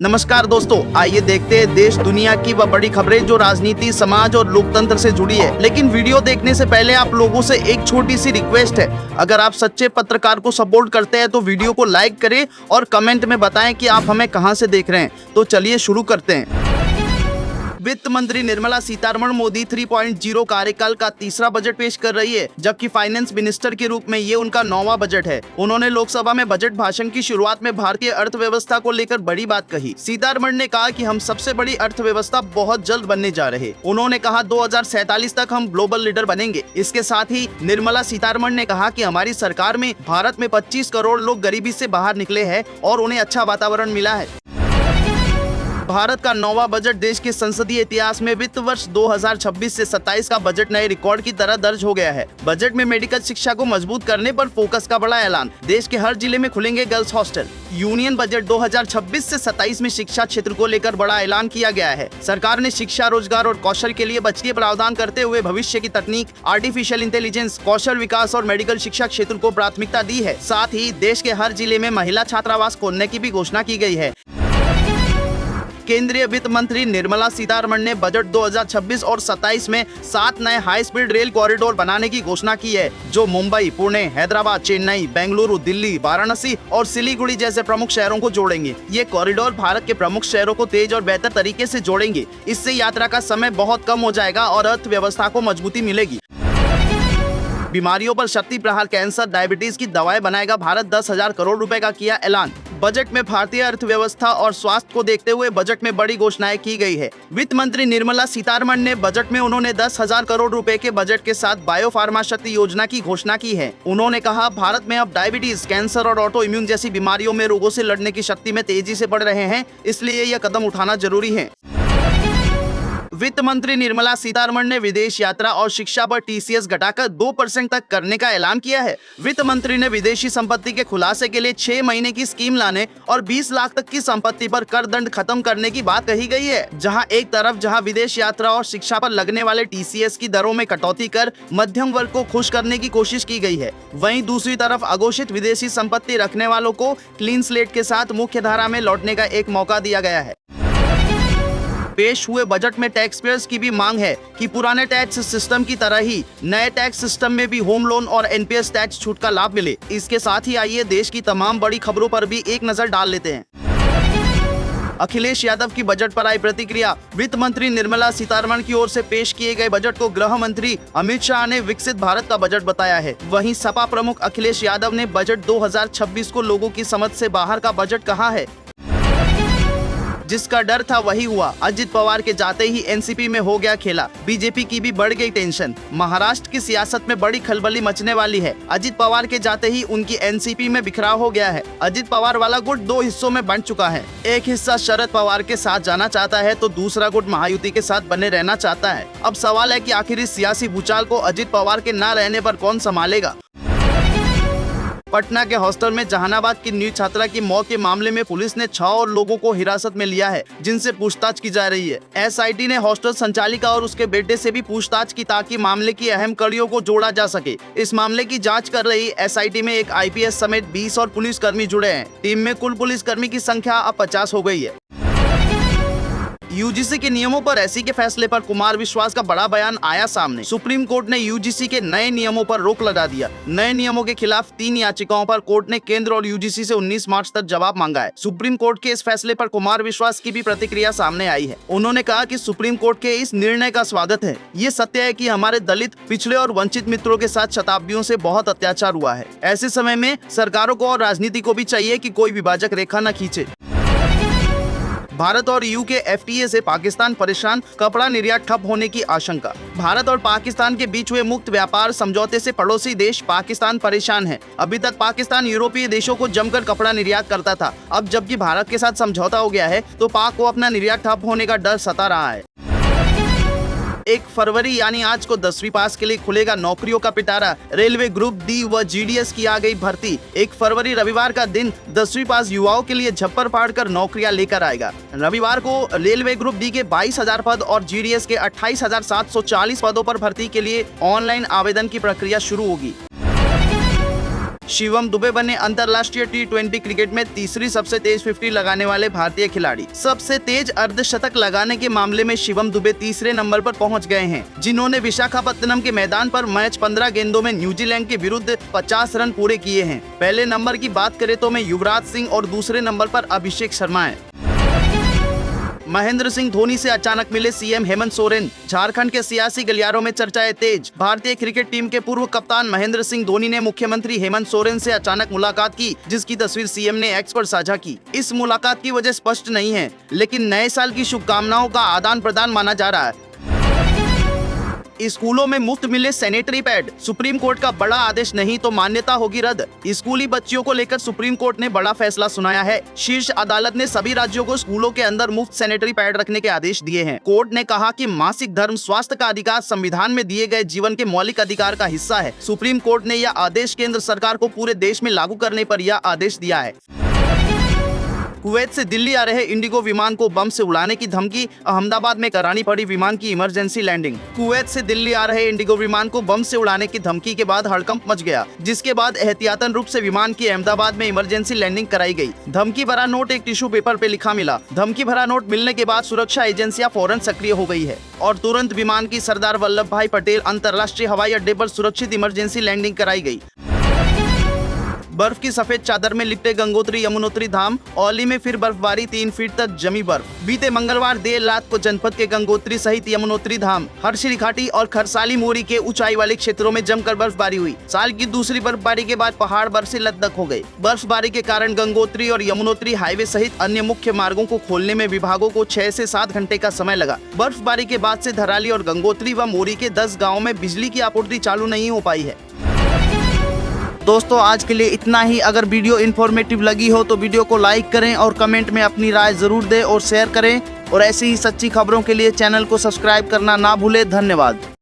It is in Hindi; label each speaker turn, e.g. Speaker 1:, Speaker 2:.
Speaker 1: नमस्कार दोस्तों, आइए देखते हैं देश दुनिया की वह बड़ी खबरें जो राजनीति, समाज और लोकतंत्र से जुड़ी है। लेकिन वीडियो देखने से पहले आप लोगों से एक छोटी सी रिक्वेस्ट है, अगर आप सच्चे पत्रकार को सपोर्ट करते हैं तो वीडियो को लाइक करें और कमेंट में बताएं कि आप हमें कहां से देख रहे हैं। तो चलिए शुरू करते हैं। वित्त मंत्री निर्मला सीतारमण मोदी 3.0 कार्यकाल का तीसरा बजट पेश कर रही है, जबकि फाइनेंस मिनिस्टर के रूप में ये उनका 9वां बजट है। उन्होंने लोकसभा में बजट भाषण की शुरुआत में भारतीय अर्थव्यवस्था को लेकर बड़ी बात कही। सीतारमण ने कहा कि हम सबसे बड़ी अर्थव्यवस्था बहुत जल्द बनने जा रहे। उन्होंने कहा 2047 तक हम ग्लोबल लीडर बनेंगे। इसके साथ ही निर्मला सीतारमण ने कहा कि हमारी सरकार में भारत में 25 करोड़ लोग गरीबी से बाहर निकले हैं और उन्हें अच्छा वातावरण मिला है। भारत का 9वां बजट देश के संसदीय इतिहास में वित्त वर्ष 2026 से 27 का बजट नए रिकॉर्ड की तरह दर्ज हो गया है। बजट में मेडिकल शिक्षा को मजबूत करने पर फोकस का बड़ा ऐलान। देश के हर जिले में खुलेंगे गर्ल्स हॉस्टल। यूनियन बजट 2026 से 27 में शिक्षा क्षेत्र को लेकर बड़ा ऐलान किया गया है। सरकार ने शिक्षा, रोजगार और कौशल के लिए बजटीय प्रावधान करते हुए भविष्य की तकनीक, आर्टिफिशियल इंटेलिजेंस, कौशल विकास और मेडिकल शिक्षा क्षेत्र को प्राथमिकता दी है। साथ ही देश के हर जिले में महिला छात्रावास खोलने की भी घोषणा की गई है। केंद्रीय वित्त मंत्री निर्मला सीतारमण ने बजट 2026 और 27 में 7 नए हाई स्पीड रेल कॉरिडोर बनाने की घोषणा की है, जो मुंबई, पुणे, हैदराबाद, चेन्नई, बेंगलुरु, दिल्ली, वाराणसी और सिलीगुड़ी जैसे प्रमुख शहरों को जोड़ेंगे। ये कॉरिडोर भारत के प्रमुख शहरों को तेज और बेहतर तरीके से जोड़ेंगे। इससे यात्रा का समय बहुत कम हो जाएगा और अर्थव्यवस्था को मजबूती मिलेगी। बीमारियों पर शक्ति प्रहार कैंसर, डायबिटीज की दवाएं बनाएगा भारत। 10,000 करोड़ रुपए का किया ऐलान। बजट में भारतीय अर्थव्यवस्था और स्वास्थ्य को देखते हुए बजट में बड़ी घोषणाएं की गई है। वित्त मंत्री निर्मला सीतारमण ने बजट में उन्होंने 10,000 करोड़ रुपए के बजट के साथ बायो फार्मा शक्ति योजना की घोषणा की है। उन्होंने कहा, भारत में अब डायबिटीज, कैंसर और ऑटो इम्यून जैसी बीमारियों में रोगों से लड़ने की शक्ति में तेजी से बढ़ रहे हैं, इसलिए यह कदम उठाना जरूरी है। वित्त मंत्री निर्मला सीतारमण ने विदेश यात्रा और शिक्षा पर टीसीएस घटाकर 2% तक करने का ऐलान किया है। वित्त मंत्री ने विदेशी संपत्ति के खुलासे के लिए 6 महीने की स्कीम लाने और 20 लाख तक की संपत्ति पर कर दंड खत्म करने की बात कही गई है। जहां एक तरफ विदेश यात्रा और शिक्षा पर लगने वाले टीसीएस की दरों में कटौती कर मध्यम वर्ग को खुश करने की कोशिश की गई है, वहीं दूसरी तरफ अघोषित विदेशी संपत्ति रखने वालों को क्लीन स्लेट के साथ मुख्य धारा में लौटने का एक मौका दिया गया है। पेश हुए बजट में टैक्स पेयर्स की भी मांग है कि पुराने टैक्स सिस्टम की तरह ही नए टैक्स सिस्टम में भी होम लोन और एनपीएस टैक्स छूट का लाभ मिले। इसके साथ ही आइए देश की तमाम बड़ी खबरों पर भी एक नजर डाल लेते हैं। अखिलेश यादव की बजट पर आई प्रतिक्रिया। वित्त मंत्री निर्मला सीतारमण की ओर से पेश किए गए बजट को गृह मंत्री अमित शाह ने विकसित भारत का बजट बताया है। वहीं सपा प्रमुख अखिलेश यादव ने बजट 2026 को लोगों की समझ से बाहर का बजट कहा है। जिसका डर था वही हुआ। अजित पवार के जाते ही एनसीपी में हो गया खेला। बीजेपी की भी बढ़ गई टेंशन। महाराष्ट्र की सियासत में बड़ी खलबली मचने वाली है। अजित पवार के जाते ही उनकी एनसीपी में बिखराव हो गया है। अजित पवार वाला गुट 2 हिस्सों में बंट चुका है। एक हिस्सा शरद पवार के साथ जाना चाहता है तो दूसरा गुट महायुति के साथ बने रहना चाहता है। अब सवाल है कि आखिर इस सियासी भूचाल को अजित पवार के न रहने पर कौन संभालेगा। पटना के हॉस्टल में जहानाबाद की न्यू छात्रा की मौत के मामले में पुलिस ने 6 और लोगों को हिरासत में लिया है, जिनसे पूछताछ की जा रही है। एसआईटी ने हॉस्टल संचालिका और उसके बेटे से भी पूछताछ की ताकि मामले की अहम कड़ियों को जोड़ा जा सके। इस मामले की जांच कर रही एसआईटी में एक आईपीएस समेत 20 और पुलिसकर्मी जुड़े हैं। टीम में कुल पुलिसकर्मी की संख्या अब 50 हो गई है। यूजीसी के नियमों पर एससी के फैसले पर कुमार विश्वास का बड़ा बयान आया सामने। सुप्रीम कोर्ट ने यूजीसी के नए नियमों पर रोक लगा दिया। नए नियमों के खिलाफ 3 याचिकाओं पर कोर्ट ने केंद्र और यूजीसी से 19 मार्च तक जवाब मांगा है। सुप्रीम कोर्ट के इस फैसले पर कुमार विश्वास की भी प्रतिक्रिया सामने आई है। उन्होंने कहा कि सुप्रीम कोर्ट के इस निर्णय का स्वागत है। ये सत्य है कि हमारे दलित, पिछड़े और वंचित मित्रों के साथ शताब्दियों से बहुत अत्याचार हुआ है। ऐसे समय में सरकारों को और राजनीति को भी चाहिए कि कोई विभाजक रेखा न खींचे। भारत और यूके के एफटीए से पाकिस्तान परेशान, कपड़ा निर्यात ठप होने की आशंका। भारत और पाकिस्तान के बीच हुए मुक्त व्यापार समझौते से पड़ोसी देश पाकिस्तान परेशान है। अभी तक पाकिस्तान यूरोपीय देशों को जमकर कपड़ा निर्यात करता था। अब जबकि भारत के साथ समझौता हो गया है तो पाक को अपना निर्यात ठप होने का डर सता रहा है। 1 फरवरी यानी आज को 10वीं पास के लिए खुलेगा नौकरियों का पिटारा। रेलवे ग्रुप डी व जीडीएस की आ गई भर्ती। 1 फरवरी रविवार का दिन 10वीं पास युवाओं के लिए झप्पर फाड़ कर नौकरियां लेकर आएगा। रविवार को रेलवे ग्रुप डी के 22,000 पद और जीडीएस के 28,740 पदों पर भर्ती के लिए ऑनलाइन आवेदन की प्रक्रिया शुरू होगी। शिवम दुबे बने अंतरराष्ट्रीय T20 क्रिकेट में तीसरी सबसे तेज 50 लगाने वाले भारतीय खिलाड़ी। सबसे तेज अर्धशतक लगाने के मामले में शिवम दुबे तीसरे नंबर पर पहुंच गए हैं, जिन्होंने विशाखापत्तनम के मैदान पर मैच 15 गेंदों में न्यूजीलैंड के विरुद्ध 50 रन पूरे किए हैं। पहले नंबर की बात करें तो मैं युवराज सिंह और दूसरे नंबर पर अभिषेक शर्मा है। महेंद्र सिंह धोनी से अचानक मिले सीएम हेमंत सोरेन। झारखंड के सियासी गलियारों में चर्चाएं तेज। भारतीय क्रिकेट टीम के पूर्व कप्तान महेंद्र सिंह धोनी ने मुख्यमंत्री हेमंत सोरेन से अचानक मुलाकात की, जिसकी तस्वीर सीएम ने एक्स पर साझा की। इस मुलाकात की वजह स्पष्ट नहीं है, लेकिन नए साल की शुभकामनाओं का आदान प्रदान माना जा रहा है। स्कूलों में मुफ्त मिले सैनिटरी पैड। सुप्रीम कोर्ट का बड़ा आदेश नहीं तो मान्यता होगी रद्द। स्कूली बच्चियों को लेकर सुप्रीम कोर्ट ने बड़ा फैसला सुनाया है। शीर्ष अदालत ने सभी राज्यों को स्कूलों के अंदर मुफ्त सैनिटरी पैड रखने के आदेश दिए हैं। कोर्ट ने कहा कि मासिक धर्म स्वास्थ्य का अधिकार संविधान में दिए गए जीवन के मौलिक अधिकार का हिस्सा है। सुप्रीम कोर्ट ने यह आदेश केंद्र सरकार को पूरे देश में लागू करने पर यह आदेश दिया है। कुवैत से दिल्ली आ रहे इंडिगो विमान को बम से उड़ाने की धमकी। अहमदाबाद में करानी पड़ी विमान की इमरजेंसी लैंडिंग। कुवैत से दिल्ली आ रहे इंडिगो विमान को बम से उड़ाने की धमकी के बाद हड़कंप मच गया, जिसके बाद एहतियातन रूप से विमान की अहमदाबाद में इमरजेंसी लैंडिंग कराई गई। धमकी भरा नोट एक टिश्यू पेपर पे लिखा मिला। धमकी भरा नोट मिलने के बाद सुरक्षा एजेंसियां फौरन सक्रिय हो गई है और तुरंत विमान की सरदार वल्लभ भाई पटेल अंतर्राष्ट्रीय हवाई अड्डे पर सुरक्षित इमरजेंसी लैंडिंग कराई गई। बर्फ की सफेद चादर में लिपटे गंगोत्री यमुनोत्री धाम। औली में फिर बर्फबारी, 3 फीट तक जमी बर्फ। बीते मंगलवार देर रात को जनपद के गंगोत्री सहित यमुनोत्री धाम, हरसिरी घाटी और खरसाली मोरी के ऊंचाई वाले क्षेत्रों में जमकर बर्फबारी हुई। साल की दूसरी बर्फबारी के बाद पहाड़ बर्फ से लकदक हो गए। बर्फबारी के कारण गंगोत्री और यमुनोत्री हाईवे सहित अन्य मुख्य मार्गों को खोलने में विभागों को 6 से 7 घंटे का समय लगा। बर्फबारी के बाद से धराली और गंगोत्री व मोरी के 10 गाँव में बिजली की आपूर्ति चालू नहीं हो पाई है। दोस्तों, आज के लिए इतना ही। अगर वीडियो इन्फॉर्मेटिव लगी हो तो वीडियो को लाइक करें और कमेंट में अपनी राय जरूर दें और शेयर करें। और ऐसी ही सच्ची खबरों के लिए चैनल को सब्सक्राइब करना ना भूलें। धन्यवाद।